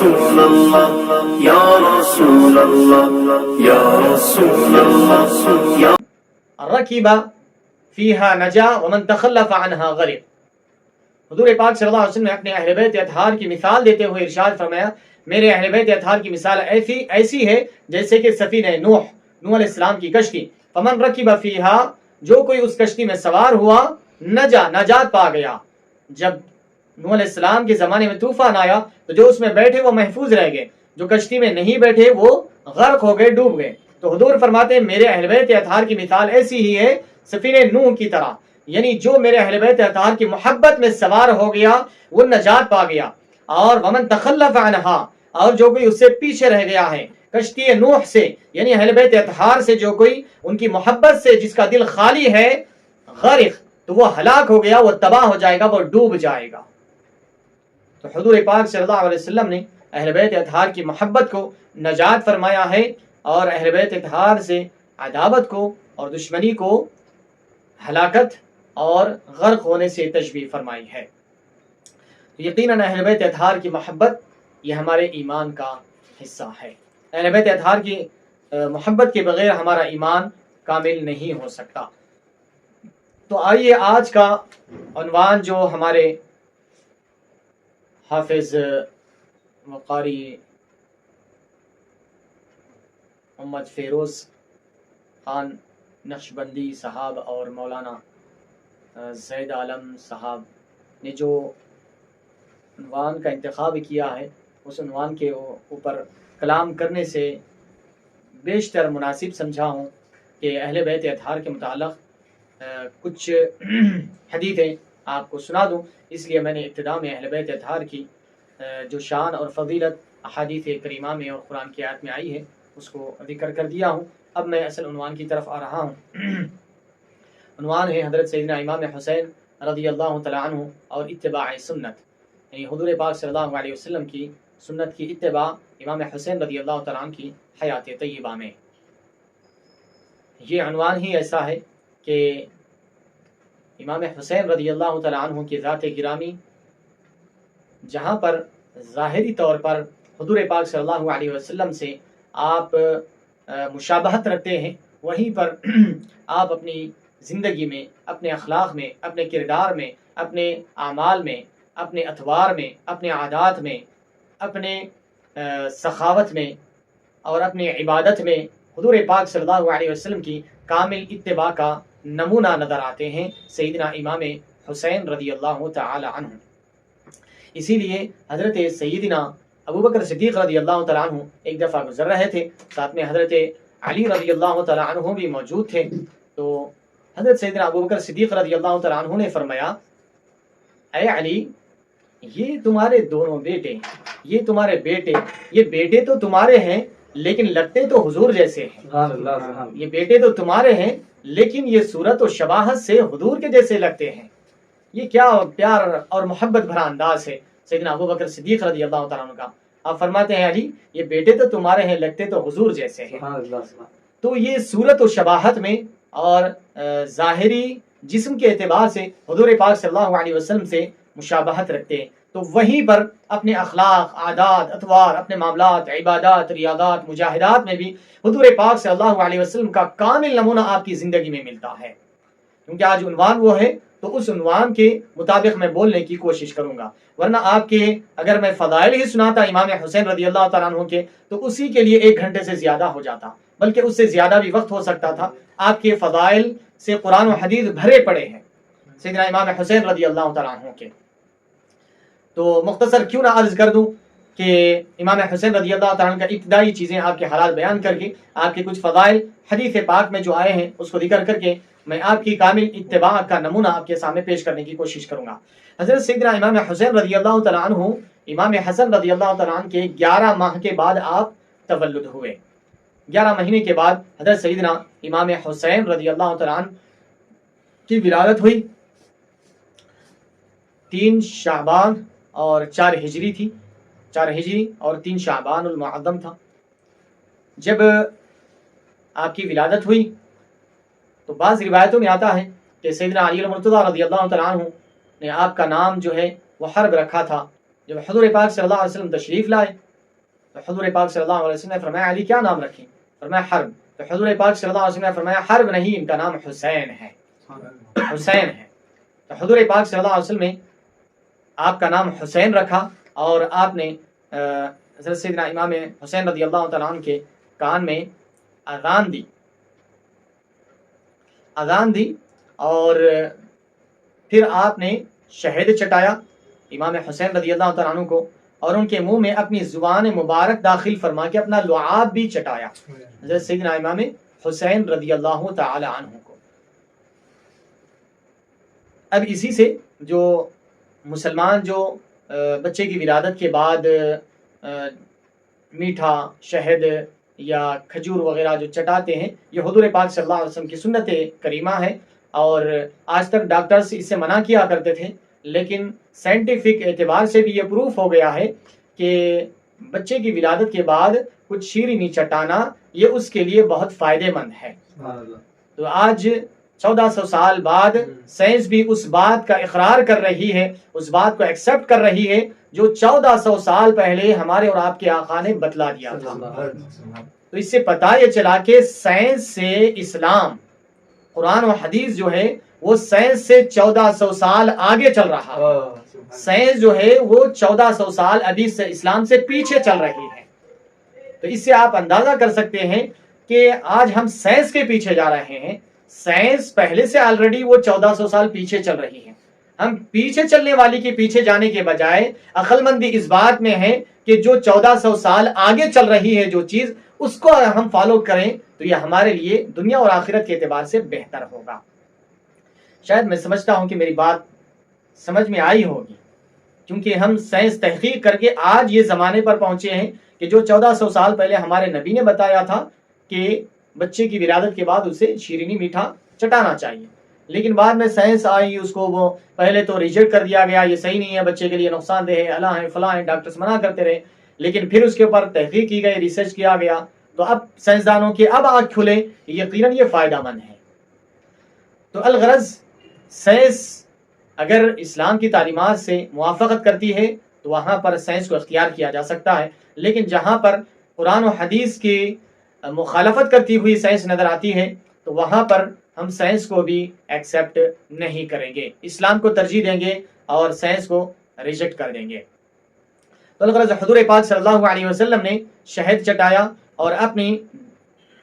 رسول اللہ یا رسول اللہ یا رسول اللہ یا رکب فیہا نجا ومن تخلف عنہا غرق۔ حضور پاک صلی اللہ علیہ وسلم نے اپنے اہل بیت اطہار کی مثال دیتے ہوئے ارشاد فرمایا میرے اہل بیت اطہار کی مثال ایسی ہے جیسے کہ سفینہ نوح علیہ السلام کی کشتی، فمن رکب فیہا جو کوئی اس کشتی میں سوار ہوا نجا نجات پا گیا۔ جب نوح علیہ السلام کے زمانے میں طوفان آیا تو جو اس میں بیٹھے وہ محفوظ رہ گئے، جو کشتی میں نہیں بیٹھے وہ غرق ہو گئے، ڈوب گئے۔ تو حضور فرماتے ہیں میرے اہل بیت اطہار کی مثال ایسی ہی ہے سفینہ نوح کی طرح، یعنی جو میرے اہل بیت اطہار کی محبت میں سوار ہو گیا وہ نجات پا گیا، اور ومن تخلف عنہا اور جو کوئی اس سے پیچھے رہ گیا ہے کشتی نوح سے، یعنی اہل بیت اطہار سے جو کوئی ان کی محبت سے جس کا دل خالی ہے، غرق، تو وہ ہلاک ہو گیا، وہ تباہ ہو جائے گا، وہ ڈوب جائے گا۔ تو حضور پاک صلی اللہ علیہ وسلم نے اہل بیت اطہار کی محبت کو نجات فرمایا ہے، اور اہل بیت اطہار سے عداوت کو اور دشمنی کو ہلاکت اور غرق ہونے سے تشبیہ فرمائی ہے۔ یقیناً اہل بیت اطہار کی محبت یہ ہمارے ایمان کا حصہ ہے۔ اہل بیت اطہار کی محبت کے بغیر ہمارا ایمان کامل نہیں ہو سکتا۔ تو آئیے آج کا عنوان جو ہمارے حافظ وقاری محمد فیروز خان نقشبندی صاحب اور مولانا زید عالم صاحب نے جو عنوان کا انتخاب کیا ہے، اس عنوان کے اوپر کلام کرنے سے بیشتر مناسب سمجھا ہوں کہ اہل بیت اطہار کے متعلق کچھ حدیثیں آپ کو سنا دوں، اس لیے میں نے ابتدا میں اہل بیت اطہار کی جو شان اور فضیلت احادیث کریمہ میں اور قرآن کی آیات میں آئی ہے اس کو ذکر کر دیا ہوں۔ اب میں اصل عنوان کی طرف آ رہا ہوں۔ عنوان ہے حضرت سیدنا امام حسین رضی اللہ تعالیٰ عنہ اور اتباع سنت، یعنی حضور پاک صلی اللہ علیہ وسلم کی سنت کی اتباع امام حسین رضی اللہ تعالیٰ عنہ کی حیات طیبہ میں۔ یہ عنوان ہی ایسا ہے کہ امام حسین رضی اللہ تعالیٰ عنہ کی ذات گرامی جہاں پر ظاہری طور پر حضور پاک صلی اللہ علیہ وسلم سے آپ مشابہت رکھتے ہیں، وہیں پر آپ اپنی زندگی میں، اپنے اخلاق میں، اپنے کردار میں، اپنے اعمال میں، اپنے اطوار میں، اپنے عادات میں، اپنے سخاوت میں اور اپنی عبادت میں حضور پاک صلی اللہ علیہ وسلم کی کامل اتباع کا نمونہ نظر آتے ہیں سیدنا امام حسین رضی اللہ تعالی عنہ۔ اسی لیے حضرت سیدنا ابو بکر صدیق رضی اللہ تعالیٰ عنہ ایک دفعہ گزر رہے تھے، ساتھ میں حضرت علی رضی اللہ تعالیٰ عنہ بھی موجود تھے۔ تو حضرت سیدنا ابو بکر صدیق رضی اللہ تعالیٰ عنہ نے فرمایا اے علی، یہ تمہارے دونوں بیٹے، یہ تمہارے بیٹے، یہ بیٹے تو تمہارے ہیں لیکن لگتے تو حضور جیسے ہیں۔ یہ بیٹے تو تمہارے ہیں لیکن یہ صورت و شباہت سے حضور کے جیسے لگتے ہیں۔ یہ کیا پیار اور محبت بھرا انداز ہے سیدنا ابو بکر صدیق رضی اللہ تعالیٰ عنہ کا۔ آپ فرماتے ہیں علی، یہ بیٹے تو تمہارے ہیں لگتے تو حضور جیسے ہیں۔ تو یہ صورت و شباہت میں اور ظاہری جسم کے اعتبار سے حضور پاک صلی اللہ علیہ وسلم سے مشابہت رکھتے ہیں، تو وہیں پر اپنے اخلاق، عادات، اطوار، اپنے معاملات، عبادات، ریاضات، مجاہدات میں بھی حضور پاک صلی اللہ علیہ وسلم کا کامل نمونہ آپ کی زندگی میں ملتا ہے۔ کیونکہ آج عنوان وہ ہے تو اس عنوان کے مطابق میں بولنے کی کوشش کروں گا، ورنہ آپ کے اگر میں فضائل ہی سناتا امام حسین رضی اللہ تعالیٰ عنہ کے تو اسی کے لیے 1 گھنٹے سے زیادہ ہو جاتا، بلکہ اس سے زیادہ بھی وقت ہو سکتا تھا۔ آپ کے فضائل سے قرآن و حدیث بھرے پڑے ہیں سیدنا امام حسین رضی اللہ تعالیٰ عنہ کے۔ تو مختصر کیوں نہ عرض کر دوں کہ امام حسین رضی اللہ تعالیٰ عنہ کا ابتدائی چیزیں آپ کے حالات بیان کر کے آپ کے کچھ فضائل حدیث پاک میں جو آئے ہیں اس کو ذکر کر کے میں آپ کی کامل اتباع کا نمونہ آپ کے سامنے پیش کرنے کی کوشش کروں گا۔ حضرت سیدنا امام حسین رضی اللہ تعالیٰ عنہ، امام حسن رضی اللہ تعالیٰ عنہ کے 11 ماہ کے بعد آپ تولد ہوئے۔ 11 مہینے کے بعد حضرت سیدنا امام حسین رضی اللہ تعالیٰ عنہ کی ولادت ہوئی۔ 3 شعبان اور 4 ہجری تھی، 4 ہجری اور 3 شعبان المعظم تھا۔ جب آپ کی ولادت ہوئی تو بعض روایتوں میں آتا ہے کہ سیدنا علی المرتضیٰ رضی اللہ تعالیٰ عنہ نے آپ کا نام جو ہے وہ حرب رکھا تھا۔ جب حضور پاک صلی اللہ علیہ وسلم تشریف لائے تو حضور پاک صلی اللہ علیہ وسلم نے فرمایا علی کیا نام رکھیں؟ فرمایا حرب. تو حضور پاک صلی اللہ علیہ وسلم نے فرمایا حرب نہیں، ان کا نام حسین ہے، حسین ہے. تو حضور پاک صلی اللہ علیہ وسلم نے آپ کا نام حسین رکھا اور آپ نے حضرت سیدنا امام حسین رضی اللہ تعالیٰ عنہ کے کان میں اذان دی اور پھر آپ نے شہد چٹایا امام حسین رضی اللہ تعالیٰ عنہ کو، اور ان کے منہ میں اپنی زبان مبارک داخل فرما کے اپنا لعاب بھی چٹایا حضرت سیدنا امام حسین رضی اللہ تعالی عنہ کو. اب اسی سے جو مسلمان جو بچے کی ولادت کے بعد میٹھا شہد یا کھجور وغیرہ جو چٹاتے ہیں، یہ حضور پاک صلی اللہ علیہ وسلم کی سنت کریمہ ہے، اور آج تک ڈاکٹرز اسے منع کیا کرتے تھے، لیکن سائنٹیفک اعتبار سے بھی یہ پروف ہو گیا ہے کہ بچے کی ولادت کے بعد کچھ شیرینی چٹانا یہ اس کے لیے بہت فائدہ مند ہے. تو آج 1400 سال بعد سائنس بھی اس بات کا اقرار کر رہی ہے، اس بات کو ایکسپٹ کر رہی ہے جو 1400 سال پہلے ہمارے اور آپ کے آقا نے بتلا دیا تھا. تو اس سے پتہ یہ چلا کہ سائنس سے اسلام، قرآن و حدیث جو ہے وہ سائنس سے 1400 سال آگے چل رہا. سائنس جو ہے وہ 1400 سال ابھی سے اسلام سے پیچھے چل رہی ہے. تو اس سے آپ اندازہ کر سکتے ہیں کہ آج ہم سائنس کے پیچھے جا رہے ہیں. سائنس پہلے سے آلریڈی وہ 1400 سال پیچھے چل رہی ہے. ہم پیچھے چلنے والی کے پیچھے جانے کے بجائے عقل مندی اس بات میں ہے کہ جو 1400 سال آگے چل رہی ہے جو چیز، اس کو ہم فالو کریں تو یہ ہمارے لیے دنیا اور آخرت کے اعتبار سے بہتر ہوگا. شاید میں سمجھتا ہوں کہ میری بات سمجھ میں آئی ہوگی، کیونکہ ہم سائنس تحقیق کر کے آج یہ زمانے پر پہنچے ہیں کہ جو 1400 سال پہلے ہمارے نبی نے بتایا تھا کہ بچے کی ولادت کے بعد اسے شیرینی میٹھا چٹانا چاہیے، لیکن بعد میں سائنس آئی، اس کو وہ پہلے تو ریجیکٹ کر دیا گیا، یہ صحیح نہیں ہے، بچے کے لیے نقصان دہ ہے، اللہ ہے فلاں ہے، ڈاکٹرز منع کرتے رہے. لیکن پھر اس کے اوپر تحقیق کی گئی، ریسرچ کیا گیا، تو اب سائنسدانوں کی اب آنکھ کھلے، یقیناً یہ فائدہ مند ہے. تو الغرض سائنس اگر اسلام کی تعلیمات سے موافقت کرتی ہے تو وہاں پر سائنس کو اختیار کیا جا سکتا ہے، لیکن جہاں پر قرآن و حدیث کی مخالفت کرتی ہوئی سائنس نظر آتی ہے تو وہاں پر ہم سائنس کو بھی ایکسیپٹ نہیں کریں گے، اسلام کو ترجیح دیں گے اور سائنس کو ریجیکٹ کر دیں گے. تو الغرض حضور پاک صلی اللہ علیہ وسلم نے شہد چٹایا اور اپنی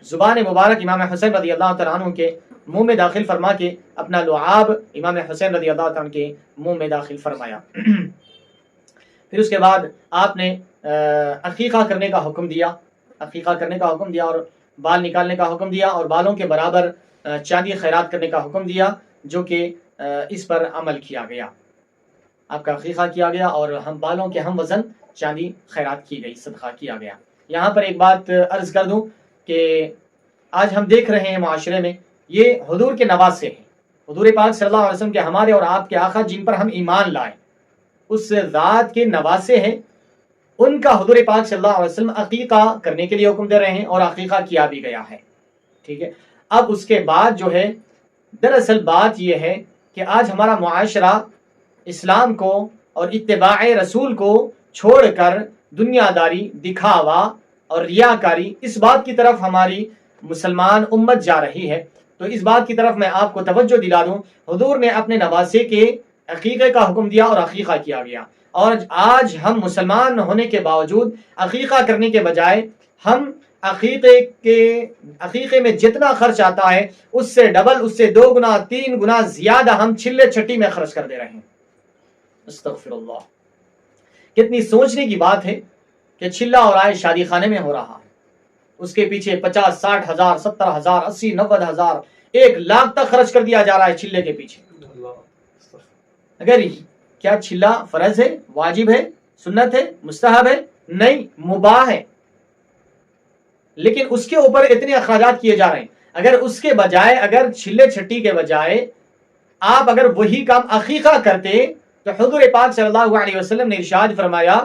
زبان مبارک امام حسین رضی اللہ تعالیٰ عنہ کے منہ میں داخل فرما کے اپنا لعاب امام حسین رضی اللہ تعالیٰ عنہ کے منہ میں داخل فرمایا. پھر اس کے بعد آپ نے عقیقہ کرنے کا حکم دیا، عقیقہ کرنے کا حکم دیا اور بال نکالنے کا حکم دیا اور بالوں کے برابر چاندی خیرات کرنے کا حکم دیا، جو کہ اس پر عمل کیا گیا. آپ کا عقیقہ کیا گیا اور ہم بالوں کے ہم وزن چاندی خیرات کی گئی، صدقہ کیا گیا. یہاں پر ایک بات عرض کر دوں کہ آج ہم دیکھ رہے ہیں معاشرے میں یہ حضور کے نواسے ہیں، حضور پاک صلی اللہ علیہ وسلم کے ہمارے اور آپ کے آقا جن پر ہم ایمان لائے اس ذات کے نواسے ہیں، ان کا حضور پاک صلی اللہ علیہ وسلم عقیقہ کرنے کے لیے حکم دے رہے ہیں اور عقیقہ کیا بھی گیا ہے. ٹھیک ہے، اب اس کے بعد جو ہے دراصل بات یہ ہے کہ آج ہمارا معاشرہ اسلام کو اور اتباع رسول کو چھوڑ کر دنیا داری، دکھاوا اور ریاکاری، اس بات کی طرف ہماری مسلمان امت جا رہی ہے. تو اس بات کی طرف میں آپ کو توجہ دلا دوں، حضور نے اپنے نواسے کے عقیقے کا حکم دیا اور عقیقہ کیا گیا، اور آج ہم مسلمان ہونے کے باوجود عقیقہ کرنے کے بجائے ہم عقیقے میں جتنا خرچ آتا ہے اس سے ڈبل، اس سے 2 گنا 3 گنا زیادہ ہم چھلے چھٹی میں خرچ کر دے رہے ہیں. استغفر اللہ. کتنی سوچنے کی بات ہے کہ چلہ اور آئے شادی خانے میں ہو رہا ہے، اس کے پیچھے 50 60 ہزار 70 ہزار 80 90 ہزار 1 لاکھ تک خرچ کر دیا جا رہا ہے چلے کے پیچھے. اگر کیا چلہ فرض ہے، واجب ہے، سنت ہے، مستحب ہے؟ نہیں، مباح ہے، لیکن اس کے اوپر اتنے اخراجات کیے جا رہے ہیں. اگر اس کے بجائے، اگر چھلے چھٹی کے بجائے آپ اگر وہی کام عقیقہ کرتے تو حضور پاک صلی اللہ علیہ وسلم نے ارشاد فرمایا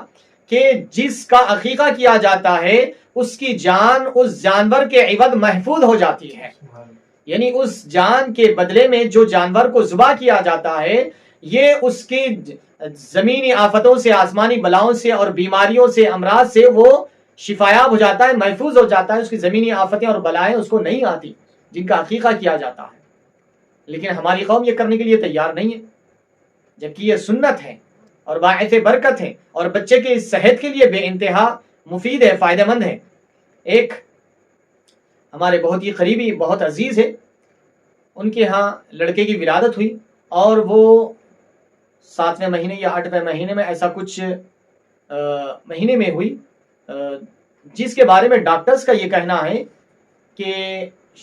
کہ جس کا عقیقہ کیا جاتا ہے اس کی جان اس جانور کے عوض محفوظ ہو جاتی ہے. یعنی اس جان کے بدلے میں جو جانور کو ذبح کیا جاتا ہے یہ اس کی زمینی آفتوں سے، آسمانی بلاؤں سے اور بیماریوں سے، امراض سے وہ شفایاب ہو جاتا ہے، محفوظ ہو جاتا ہے، اس کی زمینی آفتیں اور بلائیں اس کو نہیں آتی جن کا عقیقہ کیا جاتا ہے. لیکن ہماری قوم یہ کرنے کے لیے تیار نہیں ہے، جبکہ یہ سنت ہے اور باعث برکت ہے اور بچے کی صحت کے لیے بے انتہا مفید ہے، فائدہ مند ہے. ایک ہمارے بہت ہی قریبی، بہت عزیز ہے، ان کے ہاں لڑکے کی ولادت ہوئی اور وہ 7ویں مہینے یا 8ویں مہینے میں ایسا کچھ مہینے میں ہوئی، جس کے بارے میں ڈاکٹرز کا یہ کہنا ہے کہ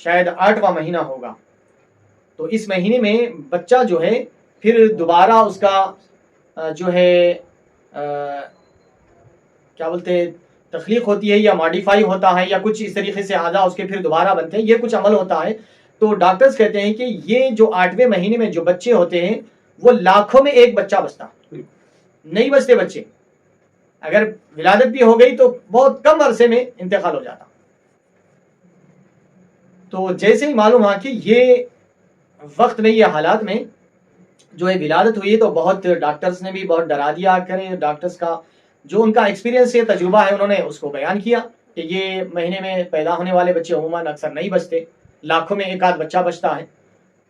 شاید 8واں مہینہ ہوگا. تو اس مہینے میں بچہ جو ہے پھر دوبارہ اس کا جو ہے کیا بولتے ہیں تخلیق ہوتی ہے یا ماڈیفائی ہوتا ہے یا کچھ اس طریقے سے اعضاء اس کے پھر دوبارہ بنتے ہیں، یہ کچھ عمل ہوتا ہے. تو ڈاکٹرز کہتے ہیں کہ یہ جو 8ویں مہینے میں جو بچے ہوتے ہیں وہ لاکھوں میں ایک بچہ بچتا، نہیں بچتے بچے. اگر ولادت بھی ہو گئی تو بہت کم عرصے میں انتقال ہو جاتا. تو جیسے ہی معلوم ہوا کہ یہ وقت میں، یہ حالات میں جو ہے ولادت ہوئی ہے، تو بہت ڈاکٹرز نے بھی بہت ڈرا دیا. کرے ڈاکٹرز کا جو ان کا ایکسپیرینس ہے، تجربہ ہے، انہوں نے اس کو بیان کیا کہ یہ مہینے میں پیدا ہونے والے بچے عموماً اکثر نہیں بچتے، لاکھوں میں ایک آدھ بچہ بچتا ہے.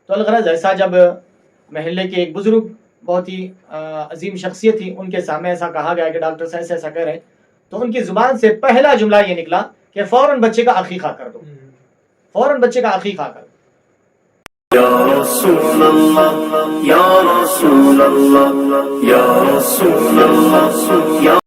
تو الغرض ایسا جب محلے کے ایک بزرگ بہت ہی عظیم شخصیت تھی، ان کے سامنے ایسا کہا گیا کہ ڈاکٹر ایسا ایسا کہہ رہے ہیں، تو ان کی زبان سے پہلا جملہ یہ نکلا کہ فوراً بچے کا عقیقہ کر دو، فوراً بچے کا عقیقہ کر دو. یا رسول اللہ یا رسول اللہ یا رسول اللہ یا